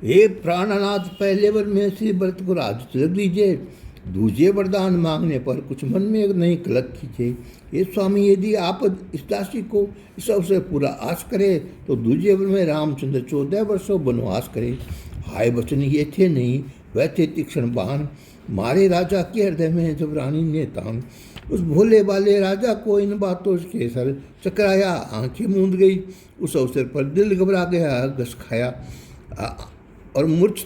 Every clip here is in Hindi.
हे प्राणनाथ, पहले वर में श्री व्रत को राज तिलक दीजिए, दूसरे वरदान मांगने पर कुछ मन में नहीं कलक कीजिए। ये स्वामी, यदि आप इस दासी को इस अवसर पूरा आश करें तो दूसरे वर में रामचंद्र 14 वर्षों वनवास करें। हाय वचन ये थे नहीं, वह थे तीक्ष्ण बाण, मारे राजा के हृदय में जब रानी ने तान। उस भोले वाले राजा को इन बातों के सर चकराया, आंखें मूंद गई। उस अवसर पर दिल घबरा गया, घस खाया और मूर्छ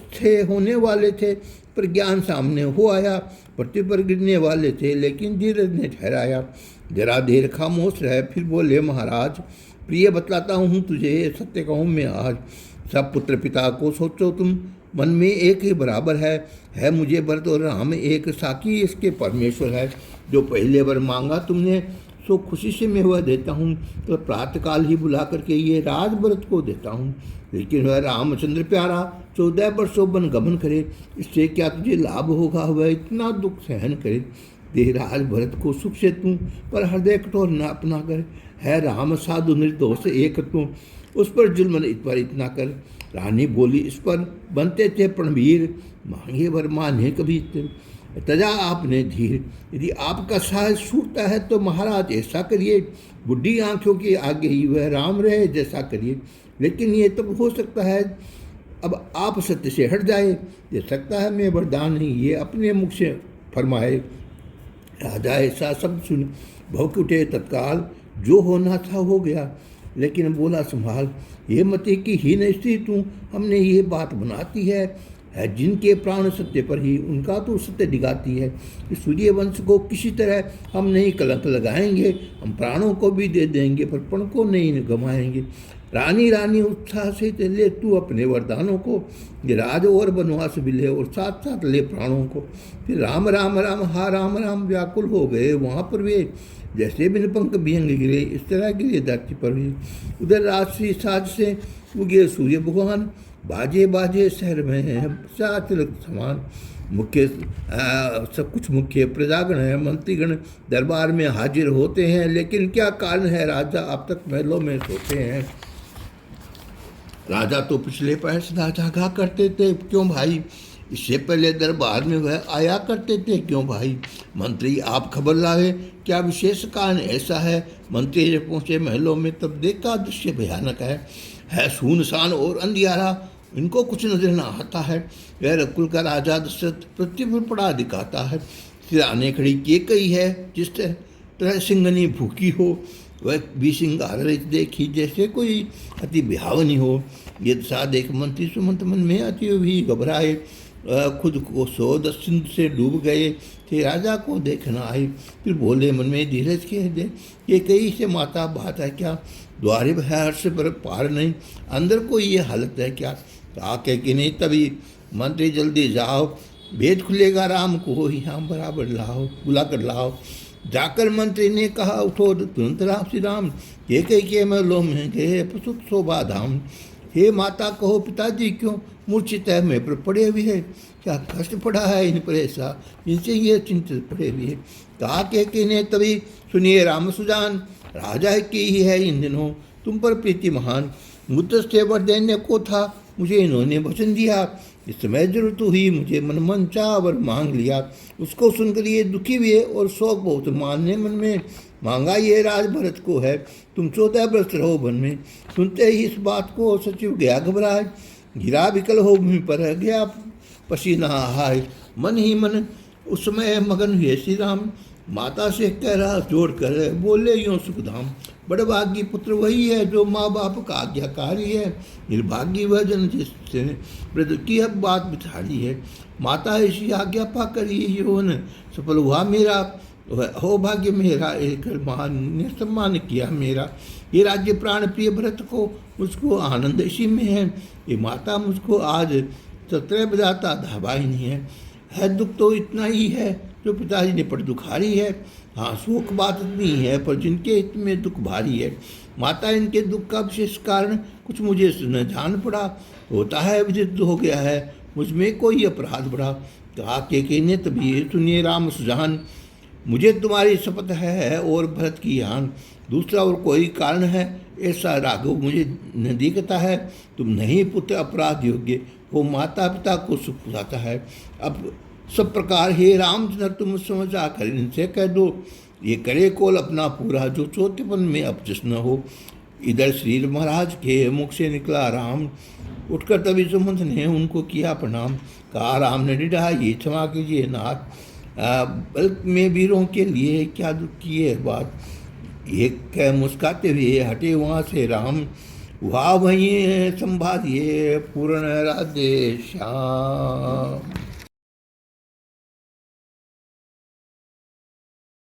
होने वाले थे, पर ज्ञान सामने हो आया। पृथ्वी पर गिरने वाले थे, लेकिन धीरज ने ठहराया। जरा देर खामोश रहे, फिर बोले, महाराज प्रिय, बतलाता हूँ तुझे, सत्य कहूँ मैं आज। सब पुत्र पिता को सोचो तुम, मन में एक ही बराबर है मुझे भरत और राम एक, साकी इसके परमेश्वर है। जो पहले वर मांगा तुमने, सो खुशी से मैं वह देता हूँ। तो प्रातःकाल ही बुला करके ये राज भरत को देता हूँ। लेकिन वह रामचंद्र प्यारा 14 वर्षों वन गमन करे, इससे क्या तुझे लाभ होगा? वह इतना दुख सहन करे। दे राज भरत को सुख से तू, पर हृदय कठोर न अपना कर। है राम साधु निर्दोष एक तू, उस पर जुल्म पर इतना कर। रानी बोली, इस पर बनते थे प्रणवीर, मांगे वर माने कभी तजा आपने धीर। यदि आपका साहस छूटता है तो महाराज ऐसा करिए, बुढ़ी आंखों के आगे ही वह राम रहे जैसा करिए। लेकिन ये तब हो सकता है अब आप सत्य से हट जाए। ये सकता है मैं वरदान नहीं, ये अपने मुख से फरमाए। राजा ऐसा शब्द सुन भौंक उठे तत्काल, जो होना था हो गया। लेकिन बोला, संभाल ये मति की हीन स्त्री तू, हमने ये बात बनाती है जिनके प्राण सत्य पर ही उनका तो सत्य दिगाती है। कि सूर्य वंश को किसी तरह हम नहीं कलंक लगाएंगे, हम प्राणों को भी दे देंगे पर पण को नहीं गंवाएंगे। रानी रानी उत्साह से ले तू अपने वरदानों को, ये राज और वनवास भी ले और साथ साथ ले प्राणों को। फिर राम राम राम हा राम राम व्याकुल हो गए वहाँ पर वे, जैसे बिन पंख बिहंग गिरे, इस तरह गिरे धरती पर भी। उधर रात्रि साज से उगे सूर्य भगवान, बाजे बाजे शहर में है तिलक समान। मुख्य सब कुछ मुख्य प्रजागण है, मंत्रीगण दरबार में हाजिर होते हैं। लेकिन क्या कारण है, राजा अब तक महलों में सोते हैं। राजा तो पिछले पैर सदा जागा करते थे, क्यों भाई? इससे पहले दरबार में वह आया करते थे, क्यों भाई? मंत्री आप खबर लाए, क्या विशेष कारण ऐसा है? मंत्री जब पहुँचे महलों में तब देखा दृश्य भयानक है सुनसान और अंधियारा, इनको कुछ नजर न आता है। वह रकुल का राजा दशरथ पृथ्वी पर पड़ा दिखाता है। सिराने खड़ी के कई है, जिस तरह सिंगनी भूखी हो, वह भी सिंगार रहित देखी जैसे कोई अति बिहावनी हो। ये दशा देख मंत्री सुमंत मन में अति भी घबराए, खुद को 110 सिंधु से डूब गए थे। राजा को देखना आए, फिर बोले मन में धीरज के दे, ये कई से माता बात है क्या? द्वारे है हर्ष पर पार नहीं, अंदर को ये हालत है क्या? आके कि नहीं तभी मंत्री जल्दी जाओ, भेद खुलेगा, राम को यहाँ बराबर लाओ, बुला कर लाओ। जाकर मंत्री ने कहा, उठो तुरंत राम श्री राम, के महलों में गए प्रसुत शोभा धाम। हे माता कहो, पिताजी क्यों मूर्छित है मैं पर पड़े हुए है? क्या कष्ट पड़ा है इन पर ऐसा, इनसे ये चिंतित पड़े हुए है? कहा के ने तभी सुनिए राम सुजान, राजा की ही है इन दिनों तुम पर प्रीति महान। मुझ से वर देने को था, मुझे इन्होंने वचन दिया, इस समय जरूरत हुई मुझे मन चाह वर मांग लिया। उसको सुनकर ये दुखी हुए और शोक बहुत मानने मन में, मांगा ये राज भरत को है, तुम 14 वर्ष रहो वन में। सुनते ही इस बात को सचिव गया घबराए, गिरा विकल हो भूमि पर गया पसीना हाय। मन ही मन उस समय मगन हुए श्री राम, माता से कह रहा जोड़ कर बोले यूँ सुखधाम। बड़भागी पुत्र वही है जो माँ बाप का आज्ञाकारी है, निर्भागी वह जन जिसने वृद्ध की अब बात बिछाड़ी है। माता ऐसी आज्ञा पाकर ये यौवन सफल हुआ मेरा, हो भाग्य मेरा एक महान ने सम्मान किया मेरा। ये राज्य प्राण प्रिय भरत को, मुझको आनंद इसी में है। ये माता मुझको आज 17 बजाता धाबा ही नहीं है दुख तो इतना ही है जो पिताजी ने पड़ दुखारी है। हाँ शोक बात नहीं है, पर जिनके हित में दुख भारी है। माता इनके दुख का विशेष कारण कुछ मुझे न जान पड़ा, होता है विदित हो गया है मुझ में कोई अपराध बढ़ा। कहा के ने तभी सुनिए राम सुजान, मुझे तुम्हारी शपथ है और भरत की हान, दूसरा और कोई कारण है ऐसा राघव मुझे न दिखता है। तुम नहीं पुत्र अपराध योग्य, वो माता पिता को सुख पहुँचाता है। अब सब प्रकार हे रामचंद्र तुम समझ आकर इनसे कह दो, ये करे कोल अपना पूरा जो चौथेपन में अब जिस न हो। इधर श्री महाराज के मुख से निकला राम, उठकर तभी सुमंत ने उनको किया प्रणाम। कहा राम ने निडा ये क्षमा कीजिए नाथ, बल्क में वीरों के लिए क्या दुख की है बात। ये कह मुस्काते हुए हटे वहाँ से राम, वहाँ वहीं संभालिए पूर्ण राधे श्याम।